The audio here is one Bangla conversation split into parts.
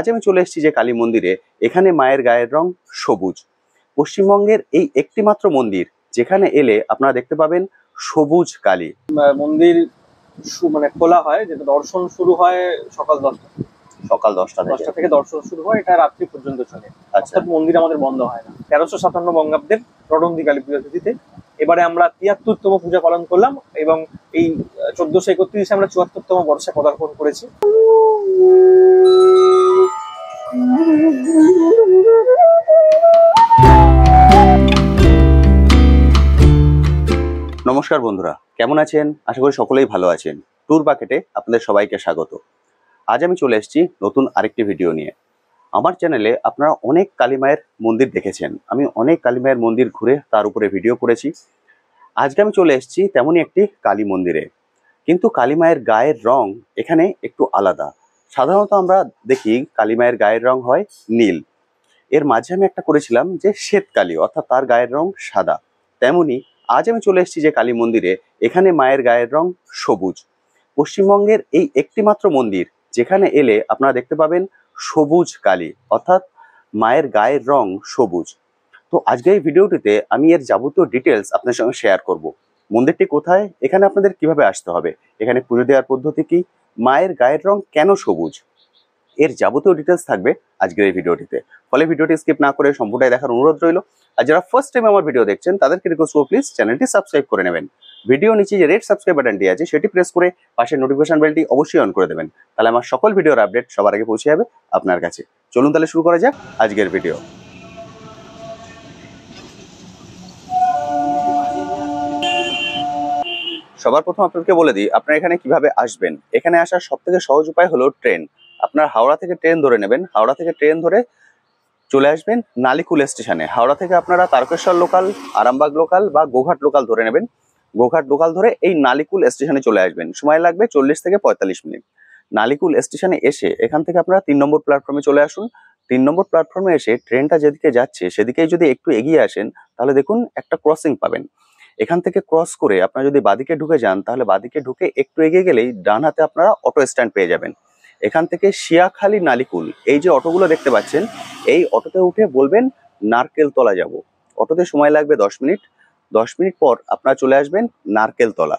আজ আমি চলে এসেছি যে কালী মন্দিরে। এখানে মায়ের গায়ের রং সবুজ। পশ্চিমবঙ্গের এই একটি মাত্র মন্দির যেখানে এলে আপনারা দেখতে পাবেন সবুজ কালী। মন্দির খোলা হয়, যেটা দর্শন শুরু হয় সকাল 10টা। সকাল 10টা থেকে দর্শন শুরু হয়, এটা রাত্রি পর্যন্ত চলে। আচ্ছা, মন্দির আমাদের বন্ধ হয় না। 1357 বঙ্গাব্দের রটন্তি কালী পূজা তিথিতে এবারে আমরা 73তম পূজা পালন করলাম এবং এই 1431 আমরা 74তম বর্ষে পদার্পণ করেছি। নমস্কার বন্ধুরা, কেমন আছেন? আশা করি সকলেই ভালো আছেন। ট্যুর বাকেটে আপনাদের সবাইকে স্বাগত। আজ আমি চলে এসেছি নতুন আরেকটি ভিডিও নিয়ে। আমার চ্যানেলে আপনারা অনেক কালী মায়ের মন্দির দেখেছেন, আমি অনেক কালী মায়ের মন্দির ঘুরে তার উপরে ভিডিও করেছি। আজকে আমি চলে এসেছি তেমনই একটি কালী মন্দিরে, কিন্তু কালী মায়ের গায়ের রং এখানে একটু আলাদা। সাধারণত আমরা দেখি কালী মায়ের গায়ের রং হয় নীল, এর মাঝে আমি একটা করেছিলাম যে শ্বেত কালী, অর্থাৎ তার গায়ের রং সাদা। তেমনি আজ আমি চলে এসেছি যে কালী মন্দিরে, এখানে মায়ের গায়ের রং সবুজ। পশ্চিমবঙ্গের এই একটি মাত্র মন্দির যেখানে এলে আপনারা দেখতে পাবেন সবুজ কালী, অর্থাৎ মায়ের গায়ের রং সবুজ। তো আজকের এই ভিডিওটিতে আমি এর যাবতীয় ডিটেলস আপনার সঙ্গে শেয়ার করব। মন্দিরটি কোথায়, এখানে আপনাদের কিভাবে আসতে হবে, এখানে পুজো দেওয়ার পদ্ধতি কি, মায়ের গায়ের রং কেন সবুজ, এর যাবতীয় ডিটেলস থাকবে আজকের এই ভিডিওটিতে। ফলে ভিডিওটি স্কিপ না করে সম্পূর্ণটাই দেখার অনুরোধ রইল। আর যারা ফার্স্ট টাইম আমার ভিডিও দেখছেন তাদেরকে রিকোয়েস্ট করব, প্লিজ চ্যানেলটি সাবস্ক্রাইব করে নেবেন। ভিডিও নিচে যে রেড সাবস্ক্রাইব বাটনটি আছে সেটি প্রেস করে পাশের নোটিফিকেশন বেলটি অবশ্যই অন করে দেবেন, তাহলে আমার সকল ভিডিওর আপডেট সবার আগে পৌঁছে যাবে আপনার কাছে। চলুন তাহলে শুরু করা যাক আজকের ভিডিও। সবার প্রথম আপনাদেরকে বলে দিই আপনারা এখানে কিভাবে আসবেন। এখানে আসার সব থেকে সহজ উপায় হলো ট্রেন। আপনার হাওড়া থেকে ট্রেন ধরে নেবেন, হাওড়া থেকে ট্রেন ধরে চলে আসবেন নালিকুল স্টেশনে। হাওড়া থেকে আপনারা তারকেশ্বর লোকাল, আরামবাগ লোকাল বা গোঘাট লোকাল ধরে নেবেন। গোঘাট লোকাল ধরে এই নালিকুল স্টেশনে চলে আসবেন, সময় লাগবে 40 থেকে 45 মিনিট। নালিকুল স্টেশনে এসে এখান থেকে আপনারা 3 নম্বর প্ল্যাটফর্মে চলে আসুন। 3 নম্বর প্ল্যাটফর্মে এসে ট্রেনটা যেদিকে যাচ্ছে সেদিকেই যদি একটু এগিয়ে আসেন তাহলে দেখুন একটা ক্রসিং পাবেন। এখান থেকে ক্রস করে আপনারা যদি বাদিকে ঢুকে যান তাহলে বাদিকে ঢুকে একটু এগিয়ে গেলেই ডান হাতে আপনারা অটো স্ট্যান্ড পেয়ে যাবেন। এখান থেকে শিয়াখালী নালিকুল এই যে অটোগুলো দেখতে পাচ্ছেন, এই অটোতে উঠে বলবেন নারকেলতলা যাব। অটোতে সময় লাগবে 10 মিনিট। 10 মিনিট পর আপনারা চলে আসবেন নারকেলতলা।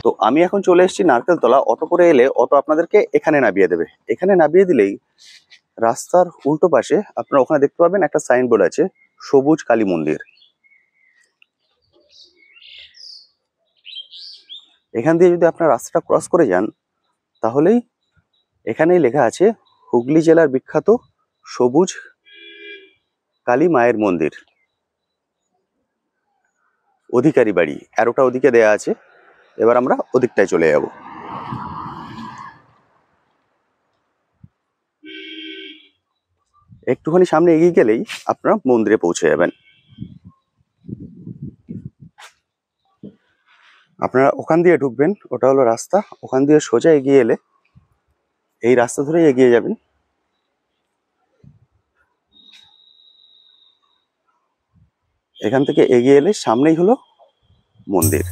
তো আমি এখন চলে এসেছি নারকেলতলা। অটো করে এলে অটো আপনাদেরকে এখানে নামিয়ে দেবে। এখানে নামিয়ে দিলেই রাস্তার উল্টো পাশে আপনারা ওখানে দেখতে পাবেন একটা সাইনবোর্ড আছে সবুজ কালী মন্দির। এখান দিয়ে যদি আপনার রাস্তাটা ক্রস করে যান তাহলেই এখানেই লেখা আছে হুগলি জেলার বিখ্যাত সবুজ কালী মায়ের মন্দির, অধিকারী বাড়ি। অ্যারোটা ওদিকে দেয়া আছে, এবার আমরা ওদিকটায় চলে যাব। একটুখানি সামনে এগিয়ে গেলেই আপনারা মন্দিরে পৌঁছে যাবেন। আপনারা ওখান দিয়ে ঢুকবেন, ওটা হলো রাস্তা। ওখান দিয়ে সোজা এগিয়ে এলে এই রাস্তা ধরে এগিয়ে যাবেন। এখান থেকে এগিয়ে এলে সামনেই হলো মন্দির।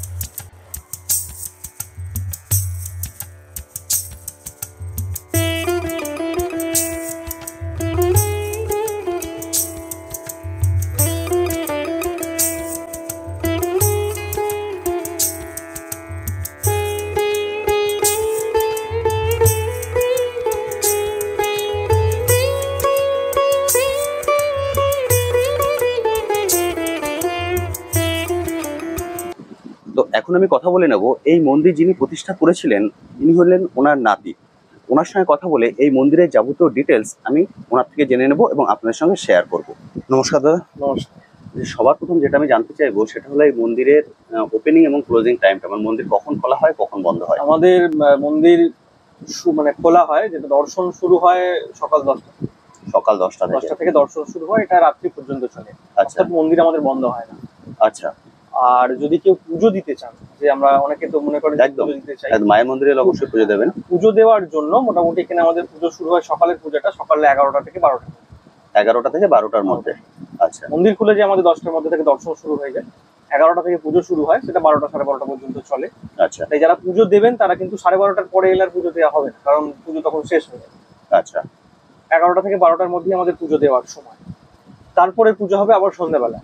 তো এখন আমি কথা বলে নেব, এই মন্দির যিনি প্রতিষ্ঠা করেছিলেন ইনি হলেন ওনার নাতি। ওনার সঙ্গে কথা বলে এই মন্দিরের যাবতীয় ডিটেলস আমি ওনার থেকে জেনে নেব এবং আপনাদের সঙ্গে শেয়ার করব। নমস্কার দাদা। নমস্কার। সবার প্রথম যেটা আমি জানতে চাইবো সেটা হলো এই মন্দিরের ওপেনিং এবং ক্লোজিং টাইমটা, মানে মন্দির কখন খোলা হয় কখন বন্ধ হয়। আমাদের মন্দির খোলা হয়, যেটা দর্শন শুরু হয় সকাল 10টা। সকাল 10টা থেকে দর্শন শুরু হয়, এটা রাত্রি পর্যন্ত চলে। আচ্ছা, মন্দির আমাদের বন্ধ হয় না। আচ্ছা। আর যদি কেউ পুজো দিতে চান, যে আমরা অনেকে তো মনে করেন পুজো দিতে চাই, মায়ের মন্দিরে অবশ্যই পুজো দেবেন। পুজো দেওয়ার জন্য মোটামুটি এখানে আমাদের পুজো শুরু হয় সকালের পূজাটা সকাল 11টা থেকে 12টা। 11টা থেকে 12টার মধ্যে। আচ্ছা। মন্দির খুলে যে আমাদের 10টার মধ্যে থেকে দর্শন শুরু হয়ে যায়। 11টা থেকে পুজো শুরু হয়, সেটা 12টা 12:30 পর্যন্ত চলে। আচ্ছা তাই যারা পুজো দেবেন তারা কিন্তু 12:30টার পরে এলে আর পুজো দেওয়া হবে না, কারণ পুজো তখন শেষ হয়ে যাবে। আচ্ছা 11টা থেকে 12টার মধ্যেই আমাদের পুজো দেওয়ার সময়। তারপরে পুজো হবে আবার সন্ধ্যাবেলা।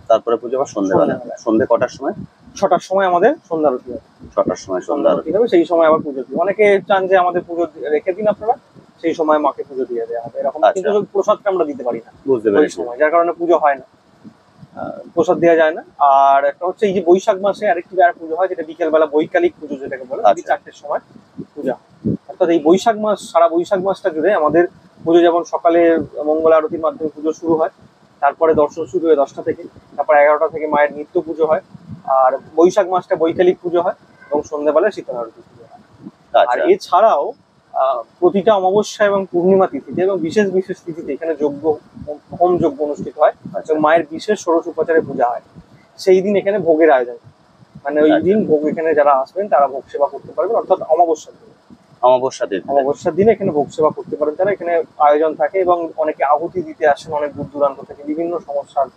তারপরে পুজো আবার সন্ধ্যেবেলা। সন্ধ্যাবেলা। সন্ধ্যে কটার সময়? 6টার সময় আমাদের সন্ধ্যা আরতি হবে। 6টার সময় সন্ধ্যা সন্ধ্যা আরতি। আরতি হবে, সেই সময় আবার পুজো দিই। অনেকে চান যে আমাদের পুজো রেখে দিন আপনারা, সেই সময় মাকে পুজো দিয়ে দেওয়া হবে এরকম। আচ্ছা। কিন্তু প্রসাদটা আমরা দিতে পারি না বুঝতে ওই পেরেছি। সময়, যার কারণে পুজো হয় না, প্রসাদ দেওয়া যায় না। আর একটা হচ্ছে এই যে বৈশাখ মাসে আরেকটি আর পুজো হয়, যেটা বিকেলবেলা বৈকালিক পুজো যেটাকে বলে, আচ্ছা। 4টের সময় পূজা। অর্থাৎ এই বৈশাখ মাস, সারা বৈশাখ মাসটা জুড়ে আমাদের পুজো, যেমন সকালে মঙ্গল আরতির মাধ্যমে পুজো শুরু হয়, তারপরে দর্শন শুরু হয় 10টা থেকে, তারপর 11টা থেকে মায়ের নিত্য পুজো হয়, আর বৈশাখ মাসটা বৈকালিক পুজো হয়, এবং সন্ধ্যাবেলায় শীতল আরতি পুজো হয়। আর আচ্ছা এছাড়াও প্রতিটা অমাবস্যা এবং পূর্ণিমা তিথিতে এবং বিশেষ বিশেষ তিথিতে এখানে যজ্ঞ, হোম যজ্ঞ অনুষ্ঠিত হয়, আচ্ছা এবং মায়ের বিশেষ ষোড়শ উপাচারে পূজা হয়। সেই দিন এখানে ভোগের আয়োজন, মানে ওই আচ্ছা। দিন ভোগ, এখানে যারা আসবেন তারা ভোগ সেবা করতে পারবেন, অর্থাৎ অমাবস্যার দিন। অমাবস্যা দিন। অমাবস্যার দিনে এখানে ভোগ সেবা করতে পারেন তারা। এখানে আয়োজন থাকে এবং অনেকে আহুতি দিতে আসেন অনেক দূর দূরান্ত থেকে, বিভিন্ন সমস্যার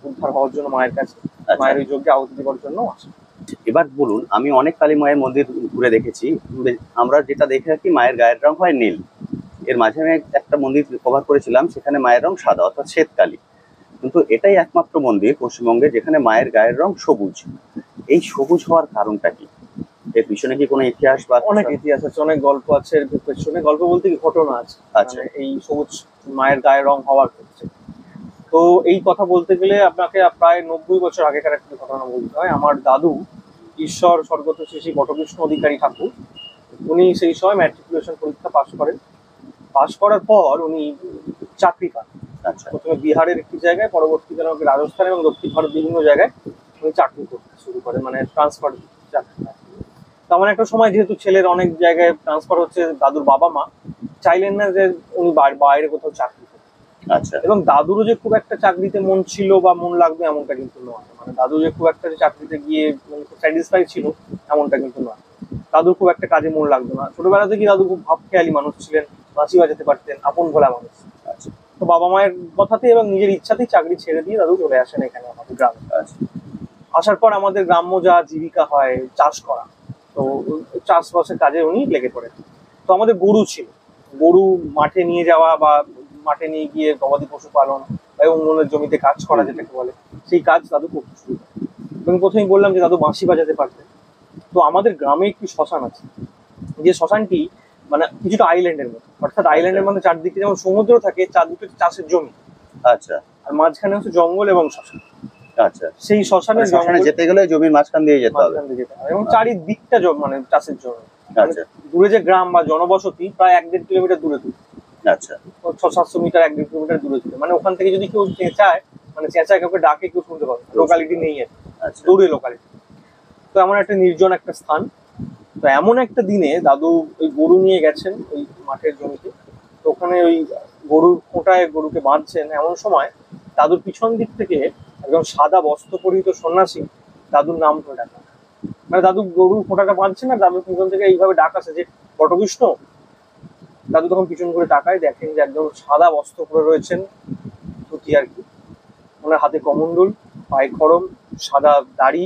উদ্ধার হওয়ার জন্য মায়ের কাছে, আচ্ছা। মায়ের ওই যজ্ঞে আহুতি দেওয়ার জন্য আসেন। এবার বলুন, আমি অনেক কালী মায়ের মন্দির ঘুরে দেখেছি, আমরা যেটা দেখে থাকি মায়ের গায়ের রং হয় নীল। এর মাঝে আমি একটা মন্দির কভার করেছিলাম, সেখানে মায়ের রং সাদা অর্থাৎ শ্বেত কালী। কিন্তু এটাই একমাত্র মন্দির পশ্চিমবঙ্গে যেখানে মায়ের গায়ের রং সবুজ। এই সবুজ হওয়ার কারণটা কি? এর পিছনে কি কোনো ইতিহাস বা অনেক ইতিহাস আছে, অনেক গল্প আছে এর পেছনে। গল্প বলতে কি, ঘটনা আছে আচ্ছা। মানে এই সবুজ মায়ের গায়ের রং হওয়ার ক্ষেত্রে। তো এই কথা বলতে গেলে আপনাকে প্রায় 90 বছর আগেকার একটা ঘটনা বলতে হয়। আমার দাদু, ঈশ্বর স্বর্গত শ্রী বটকৃষ্ণ অধিকারী ঠাকুর, উনি সেই সময় ম্যাট্রিকুলেশন পরীক্ষা পাশ করেন। পাশ করার পর উনি চাকরি পান। আচ্ছা প্রথমে বিহারের একটি জায়গায়, পরবর্তীকালে আমাকে রাজস্থান এবং দক্ষিণ ভারত বিভিন্ন জায়গায় উনি চাকরি করতে শুরু করেন, মানে ট্রান্সফার চাকরি। তেমন একটা সময় যেহেতু ছেলের অনেক জায়গায় ট্রান্সফার হচ্ছে, দাদুর বাবা মা চাইলেন না যে উনি বাইরে কোথাও চাকরি করেন। আচ্ছা এবং দাদুরও যে খুব একটা চাকরিতে মন ছিল বা মন লাগবে এমনটা কিন্তু নয়, মানে দাদু যে খুব একটা চাকরিতে গিয়ে স্যাটিসফাই ছিল এমনটা কিন্তু নয়। দাদুর খুব একটা কাজে মন লাগতো না। ছোটবেলা থেকে দাদু খুব ভাবখেয়ালি মানুষ ছিলেন, বাঁশি বাজাতে পারতেন, আপন ভোলা মানুষ। আচ্ছা তো বাবা মায়ের কথাতে এবং নিজের ইচ্ছাতেই চাকরি ছেড়ে দিয়ে দাদু চলে আসেন এখানে আমাদের গ্রামে। আচ্ছা আসার পর আমাদের গ্রাম্য যা জীবিকা হয় চাষ করা, তো চাষবাসের কাজে উনি লেগে পড়েন। তো আমাদের গরু ছিল, গরু মাঠে নিয়ে যাওয়া বা মাঠে নিয়ে গিয়ে গবাদি পশু পালন বা অন্যের জমিতে কাজ করা যেটাকে বলে, সেই কাজ দাদু করতে শুরু করেন। এবং প্রথমেই বললাম যে দাদু বাঁশি বাজাতে পারতেন। তো আমাদের গ্রামে একটি শ্মশান আছে, যে শ্মশানটি মানে কিছুটা আইল্যান্ডের মতো, অর্থাৎ আইল্যান্ডের মধ্যে চারদিকে যেমন সমুদ্র থাকে, চারদিকে চাষের জমি, আচ্ছা আর মাঝখানে হচ্ছে জঙ্গল এবং শ্মশান। আচ্ছা। সেই শ্মশানের শ্মশানে জঙ্গল যেতে গেলে জমির মাঝখান দিয়ে যেতে হবে। মাঝখান দিয়ে যেতে হয়, এবং চারিদিকটা মানে চাষের জমি। আচ্ছা দূরে যে গ্রাম বা জনবসতি প্রায় 1-1.5 কিলোমিটার দূরে দূরে, আচ্ছা 600-700 মিটার 1-1.5 কিলোমিটার দূরে ছিল। মানে ওখান থেকে যদি কেউ চেঁচায়, মানে চেঁচায় কাউকে ডাকে, কেউ শুনতে পাবে, লোকালিটি নেই আর আচ্ছা দূরে লোকালিটি। তো এমন একটা নির্জন একটা স্থান। তো এমন একটা দিনে দাদু ওই গরু নিয়ে গেছেন ওই মাঠের জমিতে। তো ওখানে ওই গরুর খোঁটায় গরুকে বাঁধছেন, এমন সময় দাদুর পিছন দিক থেকে একজন সাদা বস্ত্র পরিহিত সন্ন্যাসী দাদুর নাম ধরে ডাকা। মানে দাদু গরুর খোঁটাটা বাঁধছেন আর দাদুর পিছন থেকে এইভাবে ডাক আসে যে বটকৃষ্ণ। দাদু তখন পিছন করে তাকায়, দেখেন যে একদম সাদা বস্ত্র পরে রয়েছেন, ধুতি আর কি, ওনার হাতে কমণ্ডল, পায়ে খড়ম, সাদা দাড়ি,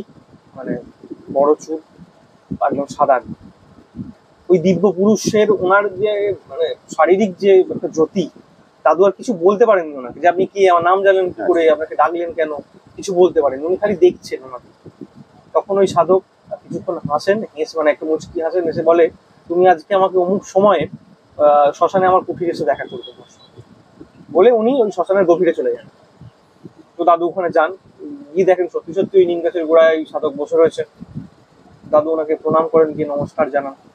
মানে বড় চুল, একদম সাদা। ওই দিব্য পুরুষের ওনার যে মানে শারীরিক যে একটা জ্যোতি, দাদু আর কিছু বলতে পারেননি ওনাকে যে আপনি কি, আমার নাম জানলেন কি করে, আপনাকে ডাকলেন কেন, কিছু বলতে পারেন। উনি খালি দেখছেন ওনাকে। তখন ওই সাধক কিছুক্ষণ হাসেন, হেসে মানে একটা মুচকি হাসেন, হেসে বলে, তুমি আজকে আমাকে অমুক সময়ে শ্মশানে আমার কুঠির এসে দেখা করবে বলে উনি ওই শ্মশানের গভীরে চলে যান। তো দাদু ওখানে যান, গিয়ে দেখেন সত্যি সত্যি ওই নিম গাছের গোড়ায় সাধক বসে রয়েছেন। দাদু ওনাকে প্রণাম করেন, গিয়ে নমস্কার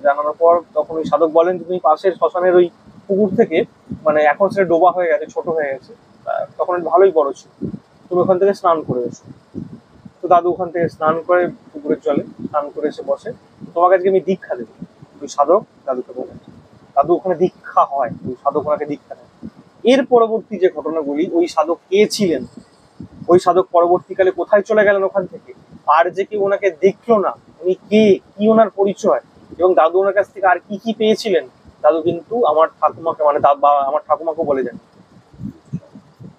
জানানোর পর তখন ওই সাধক বলেন যে তুমি পাশের শ্মশানের ওই পুকুর থেকে, মানে এখন সেটা ডোবা হয়ে গেছে, ছোট হয়ে গেছে, তখন ভালোই বড় ছিল, তুমি ওখান থেকে স্নান করে এসো। তো দাদু ওখান থেকে স্নান করে পুকুরের জলে স্নান করে এসে বসে, তোমাকে আজকে আমি দীক্ষা দেবো। ওই সাধক দাদুকে বলেন, দাদু ওখানে দীক্ষা হয়, ওই সাধক ওনাকে দীক্ষা দেন। এর পরবর্তী যে ঘটনাগুলি, ওই সাধক কে ছিলেন, ওই সাধক পরবর্তীকালে কোথায় চলে গেলেন ওখান থেকে, আর যে কেউ ওনাকে দেখলো না, উনি কে, কি ওনার পরিচয়, এবং দাদু ওনার কাছ থেকে আর কি কি পেয়েছিলেন, দাদু কিন্তু আমার ঠাকুমাকে, মানে আমার ঠাকুমাকে বলে যান,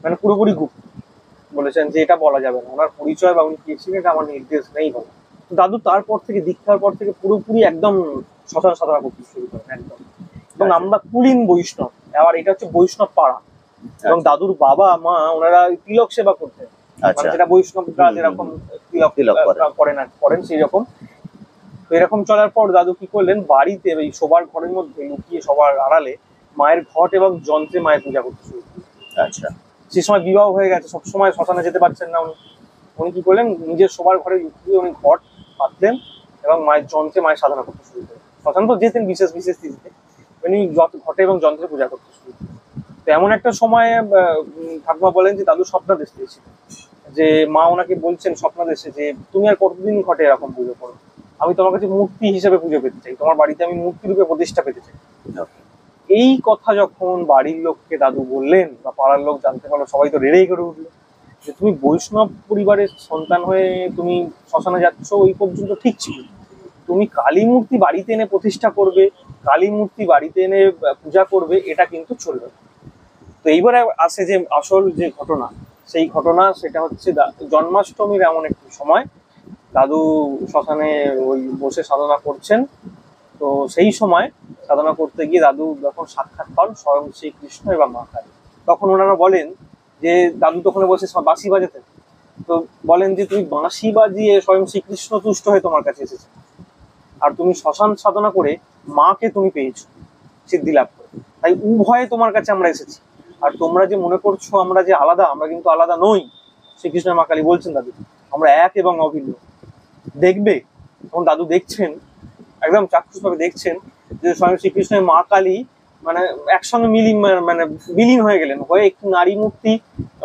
মানে পুরোপুরি গুপ্ত। বলেছেন যে এটা বলা যাবে না, ওনার পরিচয় বা উনি কে ছিলেন এটা আমার নির্দেশ নেই বলে। দাদু তারপর থেকে দীক্ষার পর থেকে পুরোপুরি একদম শ্মশান সাধনা করতে শুরু করেন একদম। এবং আমরা কুলীন বৈষ্ণব, আবার এটা হচ্ছে বৈষ্ণব পাড়া। এবং দাদুর বাবা মা ওনারা তিলক সেবা করতেন, মানে যেটা বৈষ্ণবরা যেরকম তিলক করেন সেই রকম। তো এরকম চলার পর দাদু কি করলেন, বাড়িতে ওই শোবার ঘরের মধ্যে লুকিয়ে সবার আড়ালে মায়ের ঘট এবং যন্ত্রে মায়ের পূজা করতে শুরু করলেন। আচ্ছা। সেই সময় বিবাহ হয়ে গেছে, সবসময় শ্মশানে যেতে পারছেন না উনি। উনি কি করলেন, নিজের শোবার ঘরে লুকিয়ে উনি ঘট পাতলেন এবং মায়ের যন্ত্রে মায়ের সাধনা করতে শুরু করলেন। শ্মশান তো যেতেন বিশেষ বিশেষ তিথিতে, উনি ঘটে এবং যন্ত্রে পূজা করতে শুরু করলেন। তো এমন একটা সময়ে ঠাকুমা বলেন যে দাদু স্বপ্নাদেশ পেয়েছিল, যে মা ওনাকে বলছেন স্বপ্নাদেশে যে তুমি আর কতদিন ঘটে এরকম পুজো করো, আমি তোমার কাছে মূর্তি হিসেবে পুজো পেতে চাই, তোমার বাড়িতে আমি মূর্তি রূপে প্রতিষ্ঠা পেতে চাই। এই কথা যখন বাড়ির লোককে দাদু বললেন বা পাড়ার লোক জানতে পারলো, সবাই তো রেড়েই করে উঠলো যে তুমি বৈষ্ণব পরিবারের সন্তান হয়ে তুমি শ্মশানে যাচ্ছ, ওই পর্যন্ত ঠিক ছিল, তুমি কালী মূর্তি বাড়িতে এনে প্রতিষ্ঠা করবে, কালী মূর্তি বাড়িতে এনে পূজা করবে, এটা কিন্তু চলবে না। তো এইবারে আসে যে আসল যে ঘটনা, সেই ঘটনা সেটা হচ্ছে জন্মাষ্টমীর এমন একটি সময় দাদু শ্মশানে ওই বসে সাধনা করছেন। তো সেই সময় সাধনা করতে গিয়ে দাদু যখন সাক্ষাৎ পান স্বয়ং শ্রীকৃষ্ণ এবং মা কালী, তখন ওনারা বলেন যে দাদু তখন বসে বাঁশি বাজাতেন, তো বলেন যে তুমি বাঁশি বাজিয়ে স্বয়ং শ্রীকৃষ্ণ তুষ্ট হয়ে তোমার কাছে এসেছে, আর তুমি শ্মশান সাধনা করে মাকে তুমি পেয়েছো সিদ্ধি লাভ করে, তাই উভয়ে তোমার কাছে আমরা এসেছি। আর তোমরা যে মনে করছো আমরা যে আলাদা, আমরা কিন্তু আলাদা নই। শ্রীকৃষ্ণ মা কালী বলছেন দাদু আমরা এক এবং অভিন্ন। দেখবে তখন দাদু দেখছেন, একদম চাক্ষুষভাবে দেখছেন যে স্বয়ং শ্রীকৃষ্ণের মা কালী মানে একসঙ্গে বিলীন হয়ে গেলেন, হয়ে একটি নারী মূর্তি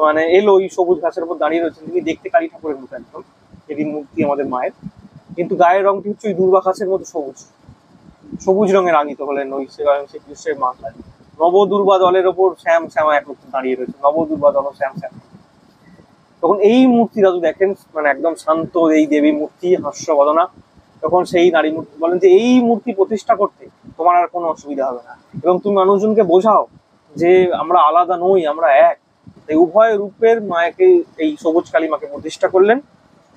মানে এলো ওই সবুজ ঘাসের উপর দাঁড়িয়ে রয়েছেন, তিনি দেখতে কালী ঠাকুরের মতো একদম, এটি মূর্তি আমাদের মায়ের, কিন্তু গায়ের রংটি হচ্ছে ওই দুর্বা ঘাসের মতো সবুজ, সবুজ রঙে রাঙিত হলেন ওই স্বয়ং শ্রীকৃষ্ণের মা কালী। নবদুর্বা দলের ওপর শ্যাম শ্যামা একত্রে দাঁড়িয়ে রয়েছে, নবদুর্বা দল শ্যাম শ্যাম। তখন এই মূর্তি দাদু দেখেন, মানে একদম শান্ত এই দেবী মূর্তি, হাস্যবদনা। তখন সেই নারী মূর্তি বলেন যে এই মূর্তি প্রতিষ্ঠা করতে তোমার আর কোনো অসুবিধা হবে না, এবং তুমি মানুষজনকে বোঝাও যে আমরা আলাদা নই, আমরা এক। এই উভয় রূপের মায়েকে এই সবুজ কালী মাকে প্রতিষ্ঠা করলেন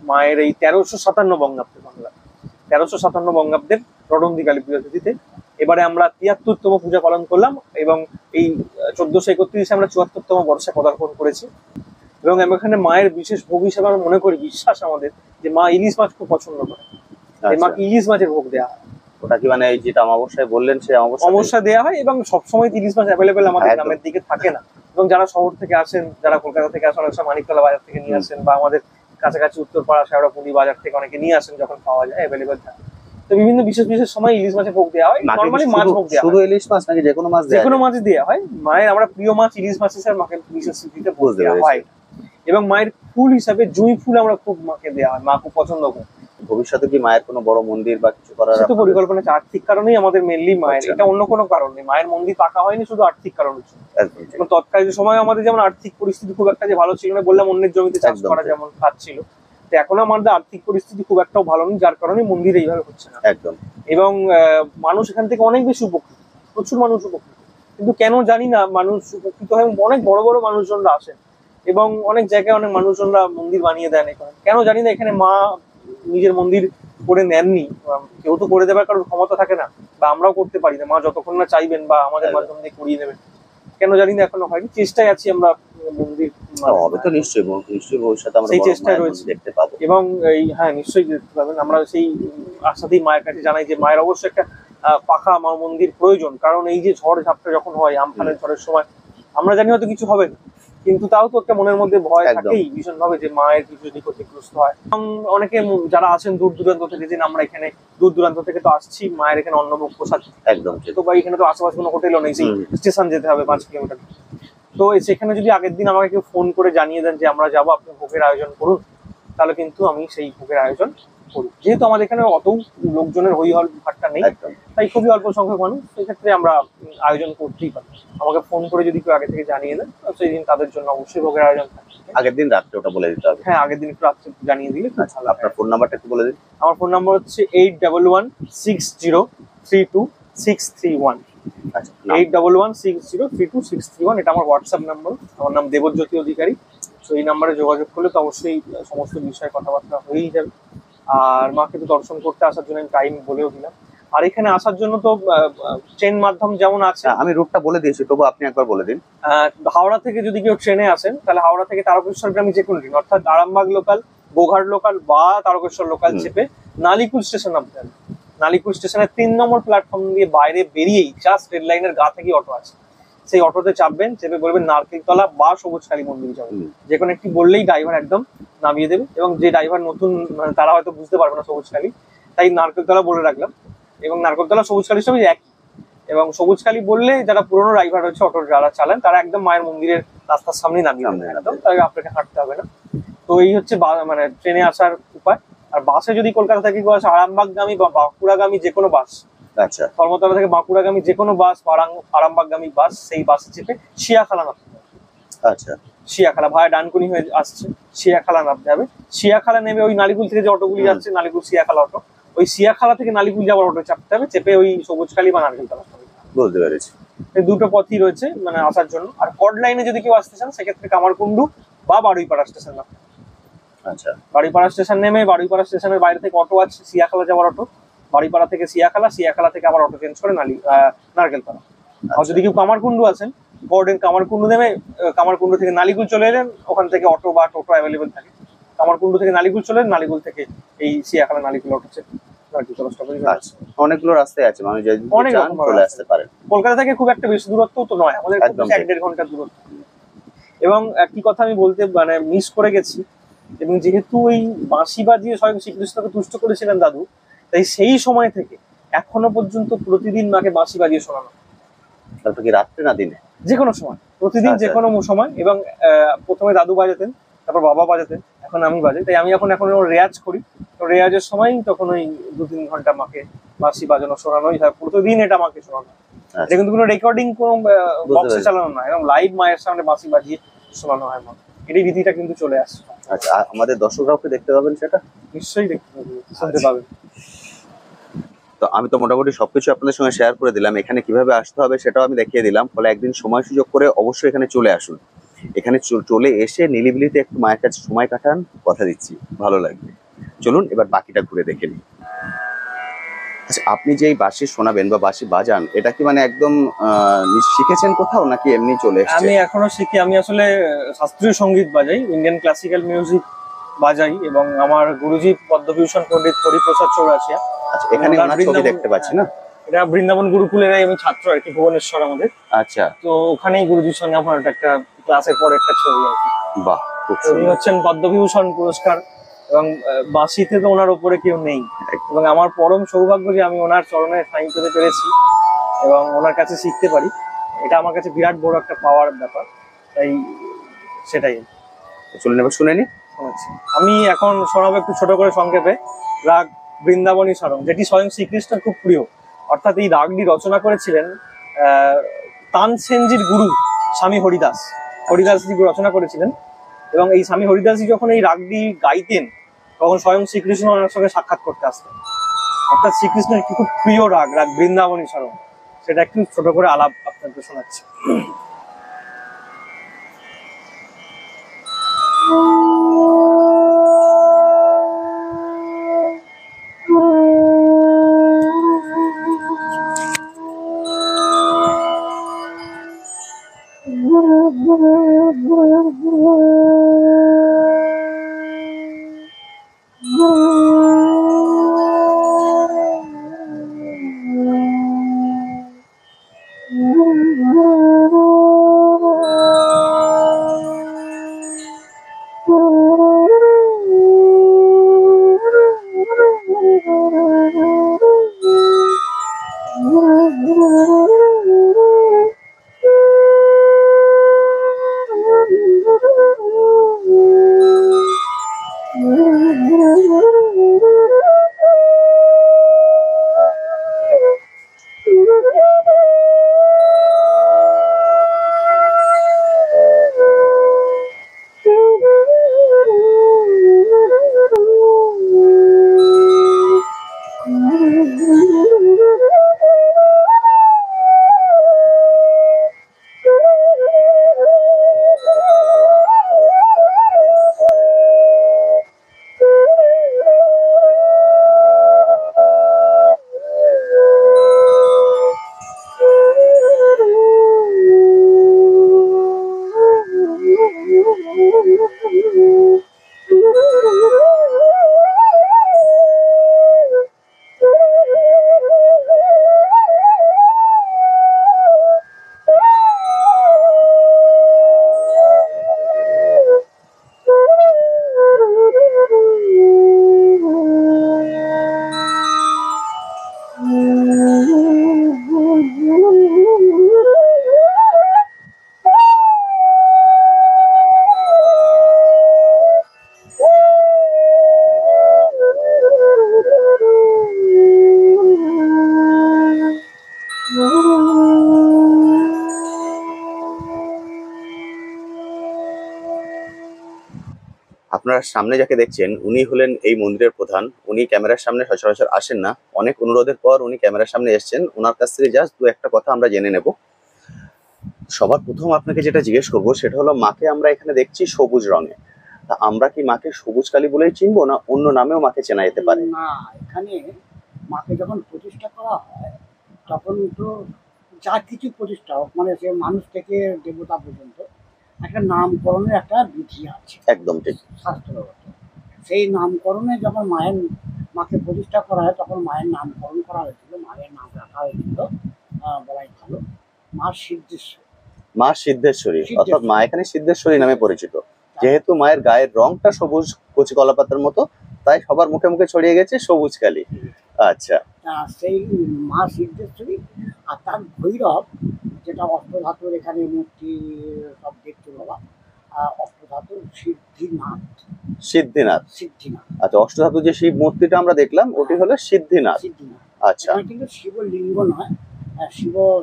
মায়ের এই 1357 বঙ্গাব্দে, বাংলা 1357 বঙ্গাব্দের রটন্তি কালী পূজা তিথিতে। এবারে আমরা 73তম পূজা পালন করলাম এবং এই 1431 আমরা 74তম বর্ষে পদার্পণ করেছি। এবং এখানে মায়ের বিশেষ ভোগ হিসেবে আমরা মনে করি, বিশ্বাস আমাদের, যে মা ইলিশ মাছ খুব পছন্দ করে, মাকে ইলিশ মাছের ভোগ দেওয়া হয়। ওটা কি মানে যেটা অমাবস্যায় বললেন সেই অমাবস্যায় দেওয়া হয়, এবং সবসময় ইলিশ মাছ অ্যাভেলেবেল আমাদের গ্রামের দিকে থাকে না। এবং যারা শহর থেকে আসেন, যারা কলকাতা থেকে আসেন, অনেক সময় মানিকতলা বাজার থেকে নিয়ে আসেন, বা আমাদের কাছাকাছি উত্তরপাড়া শেওড়াপুলি বাজার থেকে অনেকে নিয়ে আসেন, যখন পাওয়া যায় অ্যাভেলেবেল থাকে। তো বিভিন্ন বিশেষ বিশেষ সময় ইলিশ মাছের ভোগ দেওয়া হয়। নরমালি মাছ ভোগ দেওয়া হয়, শুধু ইলিশ মাছ নাকি যে কোনো মাছ? যে কোনো মাছ দেওয়া হয়। মায়ের আমরা প্রিয় মাছ ইলিশ মাছ হিসেবে মাকে বিশেষ স্মৃতিতে ভোগ দেওয়া হয়। এবং মায়ের ফুল হিসাবে জুঁই ফুল আমরা খুব মাকে দেওয়া হয়, মা খুব পছন্দ করে। ভবিষ্যতে কি মায়ের কোনো বড় মন্দির বা কিছু করার পরিকল্পনা আছে? আর্থিক কারণেই আমাদের মেনলি মায়ের, এটা অন্য কোনো কারণ নেই। মায়ের মন্দির পাকা হয়নি শুধু আর্থিক কারণের জন্য। তৎকালীন সময় আমাদের যেমন আর্থিক পরিস্থিতি খুব একটা যে ভালো ছিল না, বললাম অন্যের জমিতে চাষ করা যেমন কাজ ছিল, তো এখন আমাদের আর্থিক পরিস্থিতি খুব একটাও ভালো নেই, যার কারণে মন্দির এইভাবে হচ্ছে না একদম। এবং মানুষ এখান থেকে অনেক বেশি উপকৃত, প্রচুর মানুষ উপকৃত, কিন্তু কেন জানি না মানুষ উপকৃত হয়ে অনেক বড় বড় মানুষজনরা আসেন এবং অনেক জায়গায় অনেক মানুষজনরা মন্দির বানিয়ে দেন। এখানে কেন জানি না এখানে মা নিজের মন্দির করে নেননি, কেউ তো করে দেবার কারোর ক্ষমতা থাকে না, বা আমরাও করতে পারি না। মা যতক্ষণ না চাইবেন বা আমাদের মাধ্যম দিয়ে করিয়ে নেবেন, কেন জানি না এখনো হয়নি। চেষ্টায় আছি আমরা মন্দির হবে তো নিশ্চয়ই ভবিষ্যতে আমরা সেই চেষ্টায় রয়েছে দেখতে পাবো। এবং এই হ্যাঁ নিশ্চয়ই দেখতে পাবেন। আমরা সেই আশাতেই মায়ের কাছে জানাই যে মায়ের অবশ্যই একটা পাকা মা মন্দির প্রয়োজন, কারণ এই যে ঝড় ঝাপটা যখন হয়, আমফানের ঝড়ের সময়, আমরা জানি হয়তো কিছু হবে না, কিন্তু তাও তো একটা মনের মধ্যে ভয় থাকেই ভীষণ ভাবে যে মায়ের কিছু যদি ক্ষতিগ্রস্ত হয়। এবং অনেকে যারা আছেন দূর দূরান্ত থেকে, যে আমরা এখানে দূর দূরান্ত থেকে তো আসছি, মায়ের এখানে অন্নভোগ প্রসাদ একদম, তো বা এখানে তো আশেপাশে কোনো হোটেলও নেই, সেই স্টেশন যেতে হবে 5 কিলোমিটার। তো সেখানে যদি আগের দিন আমাকে কেউ ফোন করে জানিয়ে দেন যে আমরা যাবো, আপনি ভোগের আয়োজন করুন, তাহলে কিন্তু আমি সেই ভোগের আয়োজন করি। যেহেতু আমাদের এখানে অত লোকজনের হইহল ভাট্টা নেই, তাই খুবই অল্প সংখ্যক মানুষ, সেক্ষেত্রে আমরা আয়োজন করতেই পারি। আমাকে ফোন করে যদি কেউ আগে থেকে জানিয়ে দেন, সেই দিন তাদের জন্য অবশ্যই ভোগের আয়োজন থাকে। আগের দিন রাত্রে ওটা বলে দিতে হবে? হ্যাঁ, আগের দিন একটু রাত্রে জানিয়ে দিলে খুব ভালো। আপনার ফোন নাম্বারটা একটু বলে দিন। আমার ফোন নাম্বার হচ্ছে 8116032631। 8116032631, এটা আমার হোয়াটসঅ্যাপ নাম্বার। আমার নাম দেবজ্যোতি অধিকারী। তো এই নাম্বারে যোগাযোগ করলে তো অবশ্যই সমস্ত বিষয়ে কথাবার্তা হয়েই যাবে। আর মাকে তো দর্শন করতে আসার জন্য আমি টাইম বলেও দিলাম। আর এখানে আসার জন্য তো ট্রেন মাধ্যম যেমন আছে, আমি রুটটা বলে দিয়েছি, তবু আপনি একবার বলে দিন। হাওড়া থেকে যদি কেউ ট্রেনে আসেন তাহলে হাওড়া থেকে তারকেশ্বরগামী যে কোনো ট্রেন, অর্থাৎ আরামবাগ লোকাল, গোঘাট লোকাল বা তারকেশ্বর লোকাল চেপে নালিকুল স্টেশন নামতে হবে। নালিকুল স্টেশনের 3 নম্বর প্ল্যাটফর্ম দিয়ে বাইরে বেরিয়েই জাস্ট রেল লাইনের গা থেকে অটো আছে, সেই অটোতে চাপবেন, চেপে বলবেন নারকেলতলা বা সবুজকালী মন্দির যাবেন, যে কোনো একটি বললেই ড্রাইভার একদম নামিয়ে দেবে। এবং যে ড্রাইভার নতুন, মানে তারা হয়তো বুঝতে পারবে না সবুজকালী, তাই নারকেলতলা বলে রাখলাম। এবং নারকেলতলা সবুজকালীর সঙ্গে এক। এবং সবুজকালী বললে যারা পুরোনো ড্রাইভার হচ্ছে, অটো যারা চালান, তারা একদম মায়ের মন্দিরের রাস্তার সামনেই নামিয়ে দেবেন একদম, তাই আপনাকে হাঁটতে হবে না। তো এই হচ্ছে মানে ট্রেনে আসার উপায়। আর বাসে যদি কলকাতা থেকে কেউ আসে, আরামবাগগামী বা বাঁকুড়াগামী যে কোনো বাস, আচ্ছা, ধর্মতলা থেকে বাঁকুড়াগামী যে কোনো বাস, আরামবাগগামী বাস, সেই বাসে চেপে শিয়াখালা নামতে হবে। আচ্ছা, শিয়াখালা ভায়া ডানকুনি হয়ে আসছে, শিয়াখালা নামতে হবে। শিয়াখালা নেমে ওই নালিকুল থেকে যে অটোগুলি যাচ্ছে, নালিকুল শিয়াখালা অটো, ওই শিয়াখালা থেকে নালিকুল যাওয়ার অটো চাপতে হবে, চেপে ওই সবুজকালী বা নারকেলতলা। বুঝতে পেরেছি। এই দুটো পথই রয়েছে মানে আসার জন্য। আর কড লাইনে যদি কেউ আসতে চান, সেক্ষেত্রে কামারকুন্ডু বা বারুইপাড়া স্টেশন নামতে হবে। আচ্ছা, বারুইপাড়া স্টেশন নেমে বারুইপাড়া স্টেশনের বাইরে থেকে অটো আছে শিয়াখালা যাওয়ার অটো, বারুইপাড়া থেকে শিয়াখালা, শিয়াখালা থেকে আবার অটো চেঞ্জ করে নারকেলতলা। আর যদি কেউ কামারকুন্ডু আছেন, কামারকুন্ডু নেমে কামারকুন্ডু থেকে নালিকুল চলে এলেন, ওখান থেকে অটো বা টোটো অ্যাভেলেবেল থাকে। কামারকুন্ডু থেকে নালিকুল চলে এলেন, নালিকুল থেকে এই শিয়াখালা নালিকুল অটো চেপে নারকেলতলা স্টপেজ। আচ্ছা, অনেকগুলো রাস্তায় আছে, মানুষ যদি অনেক চান রকম চলে আসতে পারেন। কলকাতা থেকে খুব একটা বেশি দূরত্ব তো নয়, আমাদের একদম 1.5 ঘন্টার দূরত্ব। এবং একটি কথা আমি বলতে মানে মিস করে গেছি, এবং যেহেতু ওই বাঁশি বাজিয়ে স্বয়ং শ্রীকৃষ্ণকে তুষ্ট করেছিলেন দাদু, তাই সেই সময় থেকে এখনো পর্যন্ত প্রতিদিন মাকে বাঁশি বাজিয়ে শোনানো, তারপর কি রাত্রে না দিনে? যে কোনো সময়, প্রতিদিন যে কোনো সময়। এবং প্রথমে দাদু বাজাতেন, তারপর বাবা বাজাতেন, এখন আমি বাজাই। তাই আমি এখন রেয়াজ করি, তো রেয়াজের সময় তখন ওই 2-3 ঘন্টা মাকে বাঁশি বাজানো শোনানোই হয়, প্রতিদিন এটা মাকে শোনানো। এটা কিন্তু কোনো রেকর্ডিং, কোনো বক্সে চালানো নয়, এবং লাইভ মায়ের সামনে বাঁশি বাজিয়ে শোনানো হয় মা। এই রীতিটা কিন্তু চলে আসছে। আচ্ছা, আমাদের দর্শকরাও কি দেখতে পাবেন সেটা? নিশ্চয়ই দেখতে পাবেন, শুনতে পাবেন। তো আমি তো মোটামুটি সবকিছু আপনাদের সঙ্গে শেয়ার করে দিলাম, এখানে কিভাবে আসতে হবে সেটাও আমি দেখিয়ে দিলাম। ফলে একদিন সময় সুযোগ করে অবশ্যই এখানে চলে আসুন। এখানে চলে এসে নিলিবিলিতে একটু মায়ের কাছে সময় কাটান, কথা দিচ্ছি ভালো লাগবে। চলুন এবার বাকিটা ঘুরে দেখে নিই। আচ্ছা, আপনি যে এই বাঁশি শোনাবেন বা বাঁশি বাজান, এটা কি মানে একদম শিখেছেন কোথাও নাকি এমনি চলে এসেছে? আমি এখনো শিখি। আমি আসলে শাস্ত্রীয় সঙ্গীত বাজাই, ইন্ডিয়ান ক্লাসিক্যাল মিউজিক বাজাই, এবং আমার গুরুজি পদ্মভূষণ পণ্ডিত হরিপ্রসাদ চৌরাশিয়া। আচ্ছা, এখানে ওনার ছবি দেখতে পাচ্ছি না? এটা বৃন্দাবন গুরুকুলের আমি ছাত্র আর কি, ভুবনেশ্বর আমাদের। আচ্ছা, তো ওখানেই গুরুজির সঙ্গে আমার একটা ক্লাসের পর একটা ছবি আর কি। বাহ, খুব উনি সুন্দর। হচ্ছেন পদ্মবিভূষণ পুরস্কার, এবং বাঁশিতে তো ওনার ওপরে কেউ নেই। এবং আমার পরম সৌভাগ্য যে আমি ওনার চরণে ঠাঁই পেতে পেরেছি এবং ওনার কাছে শিখতে পারি। এটা আমার কাছে বিরাট বড় একটা পাওয়ার ব্যাপার। তাই সেটাই চলুন এবার শুনে নি। শোনাচ্ছি। আমি এখন শোনাবো একটু ছোট করে সংক্ষেপে রাগ বৃন্দাবনী সারং, যেটি স্বয়ং শ্রীকৃষ্ণের খুব প্রিয়। অর্থাৎ এই রাগটি রচনা করেছিলেন তানসেনজির গুরু স্বামী হরিদাস। হরিদাসজি রচনা করেছিলেন, এবং এই স্বামী হরিদাসজি যখন এই রাগটি গাইতেন, তখন স্বয়ং শ্রীকৃষ্ণ ওনার সঙ্গে সাক্ষাৎ করতে আসতেন। অর্থাৎ শ্রীকৃষ্ণের একটি খুব প্রিয় রাগ, রাগ বৃন্দাবনী সারং। সেটা একটু ছোট করে আলাপ আপনাকে শোনাচ্ছি। আপনারা সামনে যাকে দেখছেন উনি হলেন এই মন্দিরের প্রধান। উনি ক্যামেরার সামনে সচরাচর আসেন না, অনেক অনুরোধের পর উনি ক্যামেরার সামনে এসেছেন। ওনার কাছ থেকে জাস্ট দু একটা কথা আমরা জেনে নেব। সবার প্রথম আপনাকে যেটা জিজ্ঞেস করবো সেটা হলো, মাকে আমরা এখানে দেখছি সবুজ রঙে, তা আমরা কি মাকে সবুজ কালী বলেই চিনবো, না অন্য নামেও মাকে চেনা যেতে পারে? না, এখানে মাকে যখন প্রতিষ্ঠা করা হয় তখন তো যা কিছু প্রতিষ্ঠা হোক, মানে সে মানুষ থেকে দেবতা পর্যন্ত একটা নামকরণের একটা বিধি আছে একদম ঠিক। শাস্ত্রগত। সেই নামকরণে যখন মাকে প্রতিষ্ঠা করা হয় তখন মায়ের নামকরণ করা হয়েছিল, মায়ের নাম রাখা হয়েছিল বলাই ভালো, মা সিদ্ধেশ্বরী। মা সিদ্ধেশ্বরী, অর্থাৎ সিদ্ধেশ্বরী। মা এখানে সিদ্ধেশ্বরী নামে পরিচিত। যেহেতু মায়ের গায়ের রংটা সবুজ কচি কলা পাতার মতো, তাই সবার মুখে মুখে ছড়িয়ে গেছে সবুজ কালী। আচ্ছা, সেই মা সিদ্ধেশ্বরী আর তার ভৈরব, যেটা অষ্টধাতুর এখানে মূর্তি সব দেখতে বাবা, অষ্টধাতুর সিদ্ধিনাথ। সিদ্ধিনাথ। সিদ্ধিনাথ, আচ্ছা, অষ্টধাতু যে শিব মূর্তিটা আমরা দেখলাম ওটি হলো সিদ্ধিনাথ। সিদ্ধিনাথ। আচ্ছা, এখানে কিন্তু শিবলিঙ্গ নয়,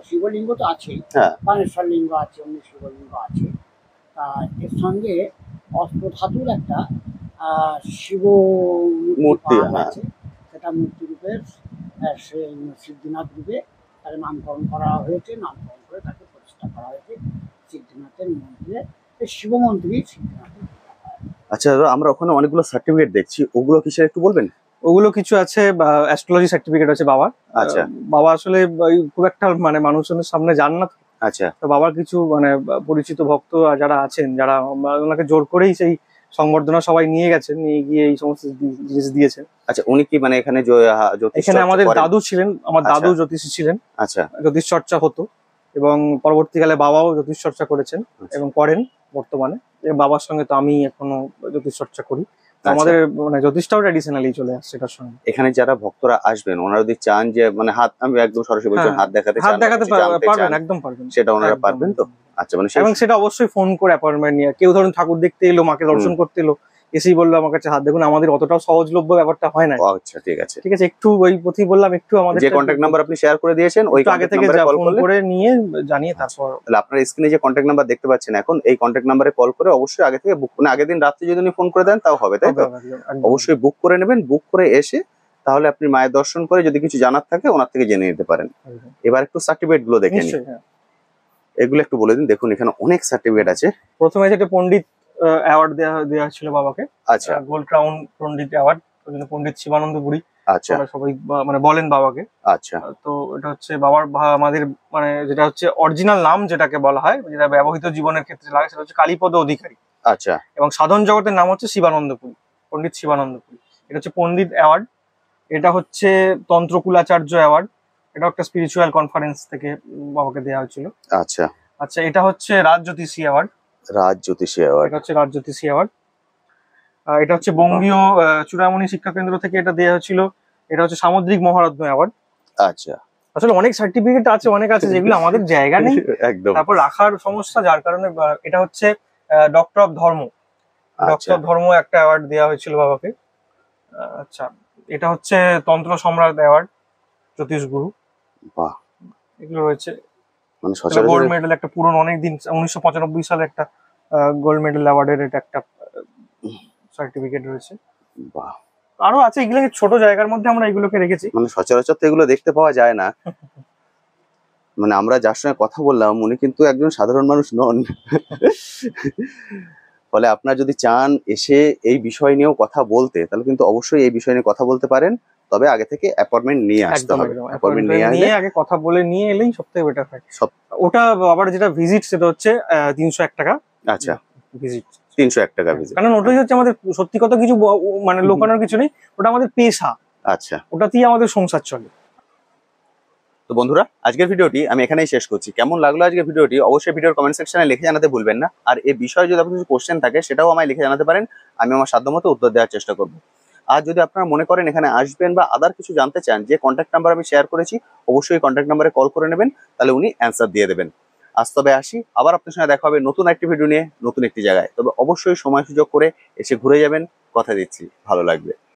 শিবলিঙ্গ তো আছেই, হ্যাঁ, পানেশ্বর লিঙ্গ আছে, অন্য শিবলিঙ্গ আছে। তা এর সঙ্গে অষ্টধাতুর একটা শিব মূর্তি, পাওয়া হ্যাঁ। গেছে। সেটা মূর্তি রূপে সেই সিদ্ধিনাথ রূপে তাকে নামকরণ করা হয়েছে, নামকরণ করে তাকে প্রতিষ্ঠা করা হয়েছে সিদ্ধিনাথের মন্দিরে। এই শিব মন্দিরই সিদ্ধিনাথের। আচ্ছা দাদা, আমরা ওখানে অনেকগুলো সার্টিফিকেট দেখছি, ওগুলো কিসের একটু বলবেন? ওগুলো কিছু আছে, অ্যাস্ট্রোলজি সার্টিফিকেট আছে বাবার। আচ্ছা। বাবা আসলে ওই খুব একটা মানে মানুষজনের সামনে যান না তো। আচ্ছা, তো বাবার কিছু মানে পরিচিত ভক্ত যারা আছেন, যারা ওনাকে জোর করেই সেই সংবর্ধনা সবাই নিয়ে গেছেন, নিয়ে গিয়ে এই সমস্ত জিনিস দিয়েছেন। আচ্ছা, উনি কি মানে এখানে জ্যোতিষ এখানে চর্চা আমাদের করেন? দাদু ছিলেন, আমার আচ্ছা। দাদু জ্যোতিষী ছিলেন, আচ্ছা, জ্যোতিষ চর্চা হতো এবং পরবর্তীকালে বাবাও জ্যোতিষ চর্চা করেছেন আচ্ছা। এবং করেন বর্তমানে। এবং বাবার সঙ্গে তো আমি এখনো জ্যোতিষ চর্চা করি। তো আচ্ছা। আমাদের মানে জ্যোতিষটাও ট্র্যাডিশনালি চলে আসছে এটার সঙ্গে। এখানে যারা ভক্তরা আসবেন ওনারা যদি চান যে মানে হাত, আমি একদম সরাসরি বলছি, হ্যাঁ, হাত দেখাতে হাত চান বা দেখাতে কিছু জানতে পারবেন, চান, একদম পারবেন, সেটা ওনারা একদম। পারবেন তো? আচ্ছা, মানে সেই এবং সেটা অবশ্যই ফোন করে অ্যাপয়েন্টমেন্ট নিয়ে। কেউ ধরুন ঠাকুর দেখতে এলো, মাকে দর্শন করতে এলো, এসেই বললো আমার কাছে হাত দেখুন, আমাদের অতটাও সহজলভ্য ব্যাপারটা হয় না। ও, আচ্ছা, ঠিক আছে। ঠিক আছে, একটু ওই প্রতি বললাম, একটু আমাদের যে কন্ট্যাক্ট নাম্বার আপনি শেয়ার করে দিয়েছেন ওই একটু আগে থেকে কল ফোন করলে, করে নিয়ে জানিয়ে তারপর। তাহলে আপনার স্ক্রিনে যে কন্ট্যাক্ট নাম্বার দেখতে পাচ্ছেন এখন, এই কন্ট্যাক্ট নাম্বারে কল করে অবশ্যই আগে থেকে বুক, মানে আগের দিন রাত্রে যদি উনি ফোন করে দেন তাও হবে, তাই তো? অবশ্যই বুক করে নেবেন, বুক করে এসে তাহলে আপনি মায়ের দর্শন করে যদি কিছু জানার থাকে ওনার থেকে জেনে নিতে পারেন। এবার একটু সার্টিফিকেট গুলো দেখে নিন, এগুলো একটু বলে দিন। দেখুন এখানে অনেক সার্টিফিকেট আছে। প্রথমে যেটা পণ্ডিত অ্যাওয়ার্ড দেওয়া ছিল বাবাকে, আচ্ছা, গোল্ড ক্রাউন পণ্ডিত অ্যাওয়ার্ড, ওই জন্য পণ্ডিত শিবানন্দ পুরী আচ্ছা, সবাই মানে বলেন বাবাকে। আচ্ছা, তো এটা হচ্ছে বাবার আমাদের মানে যেটা হচ্ছে অরিজিনাল নাম যেটাকে বলা হয়, যেটা ব্যবহৃত জীবনের ক্ষেত্রে লাগে, সেটা হচ্ছে কালীপদ অধিকারী। আচ্ছা, এবং সাধন জগতের নাম হচ্ছে শিবানন্দ পুরী, পণ্ডিত শিবানন্দ পুরী। এটা হচ্ছে পণ্ডিত অ্যাওয়ার্ড। এটা হচ্ছে তন্ত্রকুলাচার্য অ্যাওয়ার্ড, এটা একটা স্পিরিচুয়াল কনফারেন্স থেকে বাবাকে দেওয়া হয়েছিল। আচ্ছা। আচ্ছা, এটা হচ্ছে রাজজ্যোতিষী অ্যাওয়ার্ড। রাজ জ্যোতিষী অ্যাওয়ার্ড, এটা হচ্ছে রাজজ্যোতিষী অ্যাওয়ার্ড। এটা হচ্ছে বঙ্গীয় চূড়ামণি শিক্ষা কেন্দ্র থেকে এটা দেওয়া হয়েছিল। এটা হচ্ছে সামুদ্রিক মহারত্ন অ্যাওয়ার্ড। আচ্ছা। আসলে অনেক সার্টিফিকেট আছে, অনেক আছে যেগুলো আমাদের জায়গা নেই, একদম। তারপর রাখার সমস্যা, যার কারণে এটা হচ্ছে ডক্টর অফ ধর্ম, ডক্টর অফ ধর্ম একটা অ্যাওয়ার্ড দেওয়া হয়েছিল বাবাকে। আচ্ছা, এটা হচ্ছে তন্ত্র সম্রাট অ্যাওয়ার্ড, জ্যোতিষ গুরু। বাহ, এগুলো রয়েছে। মানে গোল্ড সচরাচর মেডেল একটা পুরনো অনেকদিন 1995 সালে একটা গোল্ড মেডেল অ্যাওয়ার্ডের এটা একটা সার্টিফিকেট রয়েছে। বাহ, আরো আছে, এগুলো ছোট জায়গার মধ্যে আমরা এগুলোকে রেখেছি। মানে সচরাচর তো এগুলো দেখতে পাওয়া যায় না। মানে আমরা যার সঙ্গে কথা বললাম উনি কিন্তু একজন সাধারণ মানুষ নন। ফলে আপনারা যদি চান এসে এই বিষয় নিয়েও কথা বলতে, তাহলে কিন্তু অবশ্যই এই বিষয় নিয়ে কথা বলতে পারেন। তবে আগে থেকে অ্যাপয়েন্টমেন্ট নিয়ে আসতে একদম হবে। একদম অ্যাপয়েন্টমেন্ট নিয়ে আসলে নিয়ে আগে কথা বলে নিয়ে এলেই সবথেকে বেটার হয়। ওটা আবার যেটা ভিজিট, সেটা হচ্ছে 301 টাকা আচ্ছা, ভিজিট। 301 টাকা ভিজিট। কারণ ওটাই হচ্ছে আমাদের সত্যি কথা, কিছু মানে লোকানোর কিছু নেই, ওটা আমাদের পেশা। আচ্ছা, ওটাতেই আমাদের সংসার চলে। তো বন্ধুরা, আজকের ভিডিওটি আমি এখানেই শেষ করছি। কেমন লাগলো আজকের ভিডিওটি অবশ্যই ভিডিওর কমেন্ট সেকশনে লিখে জানাতে ভুলবেন না। আর এই বিষয়ে যদি আপনার কিছু কোশ্চেন থাকে সেটাও আমায় লিখে জানাতে পারেন, আমি আমার সাধ্যমতো উত্তর দেওয়ার চেষ্টা করব। আর যদি আপনারা মনে করেন এখানে আসবেন বা আদার কিছু জানতে চান, যে কন্ট্যাক্ট নাম্বার আমি শেয়ার করেছি অবশ্যই কন্ট্যাক্ট নাম্বারে কল করে নেবেন, তাহলে উনি অ্যান্সার দিয়ে দেবেন। আজ তবে আসি, আবার আপনার সঙ্গে দেখা হবে নতুন একটি ভিডিও নিয়ে, নতুন একটি জায়গায়। তবে অবশ্যই সময় সুযোগ করে এসে ঘুরে যাবেন, কথা দিচ্ছি ভালো লাগবে।